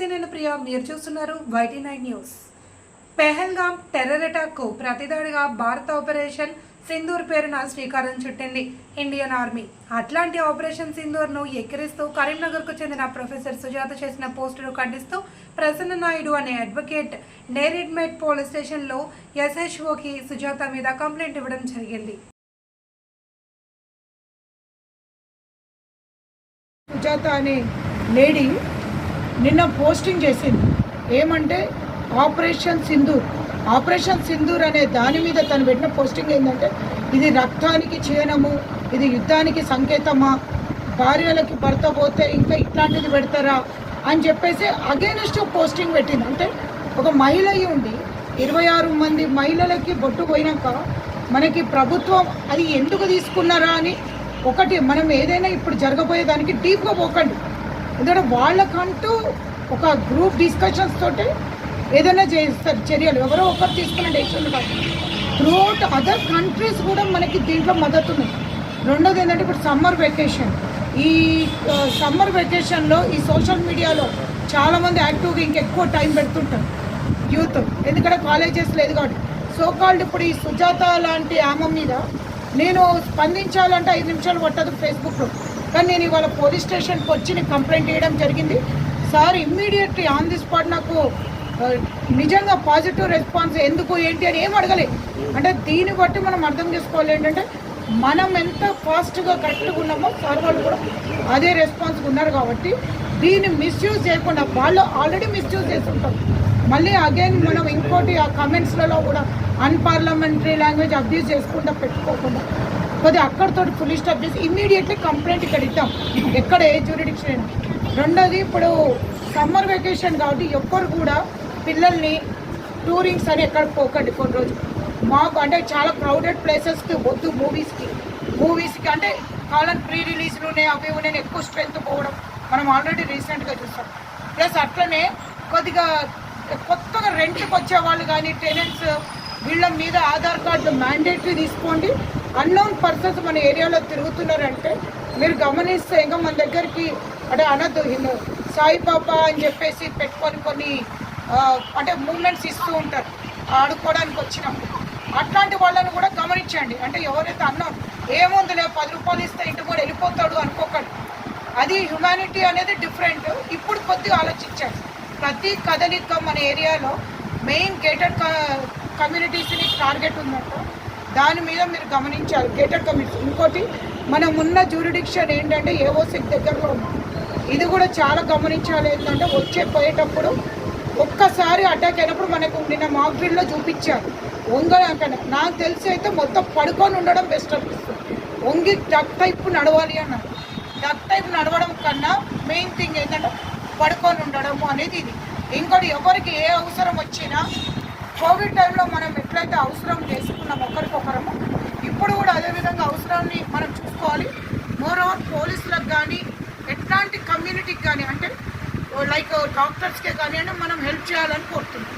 నమస్తే, నేను ప్రియా. మీరు చూస్తున్నారు YT9 న్యూస్. పెహల్గాం టెర్రర్ అటాక్కు ప్రతిదాడిగా భారత ఆపరేషన్ సింధూర్ పేరున శ్రీకారం చుట్టింది ఇండియన్ ఆర్మీ. అట్లాంటి ఆపరేషన్ సింధూర్ను ఎక్కిరిస్తూ కరీంనగర్కు చెందిన ప్రొఫెసర్ సుజాత చేసిన పోస్టును ఖండిస్తూ ప్రసన్న నాయుడు అనే అడ్వకేట్ నేరేడ్మెట్ పోలీస్ స్టేషన్లో SHOకి సుజాత మీద కంప్లైంట్ ఇవ్వడం జరిగింది. సుజాత అనే లేడీ నిన్న పోస్టింగ్ చేసింది. ఏమంటే ఆపరేషన్ సింధూర్ అనే దాని మీద తను పెట్టిన పోస్టింగ్ ఏంటంటే, ఇది రక్తానికి చిహ్నము, ఇది యుద్ధానికి సంకేతమా, భార్యలకి భర్త పోతే ఇంకా ఇట్లాంటిది పెడతారా అని చెప్పేసి అగేనిస్ట్ పోస్టింగ్ పెట్టింది. అంటే ఒక మహిళ అయి ఉండి 26 మంది మహిళలకి బొట్టు పోయినాక మనకి ప్రభుత్వం అది ఎందుకు తీసుకున్నారా అని ఒకటి మనం ఏదైనా ఇప్పుడు జరగబోయేదానికి డీప్గా పోకండి. ఎందుకంటే వాళ్ళకంటూ ఒక గ్రూప్ డిస్కషన్స్ తోటి ఏదైనా చేస్తారు చర్యలు. ఎవరో ఒకరు తీసుకున్న డెసిషన్ కాదు, త్రూఅవుట్ అదర్ కంట్రీస్ కూడా మనకి దీంట్లో మద్దతు ఉంది. రెండోది ఏంటంటే, ఇప్పుడు సమ్మర్ వెకేషన్లో ఈ సోషల్ మీడియాలో చాలామంది యాక్టివ్గా ఇంకెక్కువ టైం పెడుతుంటారు యూత్, ఎందుకంటే కాలేజెస్ లేదు కాబట్టి. సో కాల్డ్ ఇప్పుడు ఈ సుజాత లాంటి ఆమె మీద నేను స్పందించాలంటే 5 నిమిషాలు పట్టదు ఫేస్బుక్లో. కానీ నేను ఇవాళ పోలీస్ స్టేషన్కి వచ్చి నేను కంప్లైంట్ చేయడం జరిగింది. Sir immediately on the spot నాకు నిజంగా పాజిటివ్ రెస్పాన్స్ ఎందుకు ఏంటి అని ఏం అడగలే. అంటే దీన్ని బట్టి మనం అర్థం చేసుకోవాలి ఏంటంటే, మనం ఎంత ఫాస్ట్గా కరెక్ట్గా ఉన్నామో సార్ వాళ్ళు కూడా అదే రెస్పాన్స్గా ఉన్నారు. కాబట్టి దీన్ని మిస్యూజ్ చేయకుండా, వాళ్ళు ఆల్రెడీ మిస్యూజ్ చేస్తుంటాం, మళ్ళీ అగైన్ మనం ఇంకోటి ఆ కమెంట్స్లలో కూడా అన్పార్లమెంటరీ లాంగ్వేజ్ అబ్యూజ్ చేసుకుంటా పెట్టుకోకుండా కొద్దిగా అక్కడితో ఫుల్ స్టాప్ చేసి ఇమ్మీడియట్లీ కంప్లైంట్ ఇక్కడ ఇద్దాం, ఎక్కడ ఏ జ్యూరిడిక్షన్ అయినా. రెండోది, ఇప్పుడు సమ్మర్ వెకేషన్ కాబట్టి ఎవ్వరు కూడా పిల్లల్ని టూరింగ్స్ అని ఎక్కడ పోకండి కొన్ని రోజులు. మాకు అంటే చాలా క్రౌడెడ్ ప్లేసెస్కి వద్దు, మూవీస్కి అంటే కాలం ప్రీ రిలీజ్లు ఉన్నాయి, అవి ఉన్నాయి, ఎక్కువ స్ట్రెంత్ పోవడం మనం ఆల్రెడీ రీసెంట్గా చూస్తాం. ప్లస్ అట్లనే కొద్దిగా కొత్తగా రెంట్కి వచ్చే వాళ్ళు కానీ టెనెంట్స్ వీళ్ళ మీద ఆధార్ కార్డు మ్యాండేటరీ తీసుకోండి. అన్నోన్ పర్సన్స్ మన ఏరియాలో తిరుగుతున్నారంటే మీరు గమనిస్తే ఇంకా మన దగ్గరికి అంటే అనద్దు, సాయిబాబా అని చెప్పేసి పెట్టుకొని కొన్ని అంటే మూమెంట్స్ ఇస్తూ ఉంటారు ఆడుకోవడానికి వచ్చినప్పుడు. అట్లాంటి వాళ్ళని కూడా గమనించండి. అంటే ఎవరైతే అన్నోన్ ఏముందిలే 10 రూపాయలు ఇస్తే ఇంటికి కూడా వెళ్ళిపోతాడు అనుకోకండి. అది హ్యుమానిటీ అనేది డిఫరెంట్. ఇప్పుడు కొద్దిగా ఆలోచించండి. ప్రతి కదలిక మన ఏరియాలో మెయిన్ గేటెడ్ కమ్యూనిటీస్ని టార్గెట్ ఉందంట, దాని మీద మీరు గమనించాలి. Gated community. ఇంకోటి, మనం ఉన్న జ్యూరిడిక్షన్ ఏంటంటే ఏఓసికి దగ్గరలో ఉంది. ఇది కూడా చాలా గమనించాలి. ఏంటంటే పోయేటప్పుడు ఒక్కసారి అటాక్ అయినప్పుడు మనకు నిన్న మాక్ డ్రిల్లో చూపించారు వంగడాకనే. నాకు తెలిసి అయితే మొత్తం పడుకొని ఉండడం బెస్ట్ అనిపిస్తుంది. వంగి డక్ టైప్ నడవాలి అన్నారు. డక్ టైప్ నడవడం కన్నా మెయిన్ థింగ్ ఏంటంటే పడుకొని ఉండడం అనేది ఇది. ఇంకోటి, ఎవరికి ఏ అవసరం వచ్చినా కోవిడ్ టైంలో మనం ఎట్లయితే అవసరం చేసుకున్నాం ఒకరికొకరము, ఇప్పుడు కూడా అదేవిధంగా అవసరాన్ని మనం చూసుకోవాలి. మోరోవర్ పోలీసులకు కానీ ఎట్లాంటి కమ్యూనిటీకి కానీ అంటే లైక్ డాక్టర్స్కే కానీ మనం హెల్ప్ చేయాలని కోరుతున్నాం.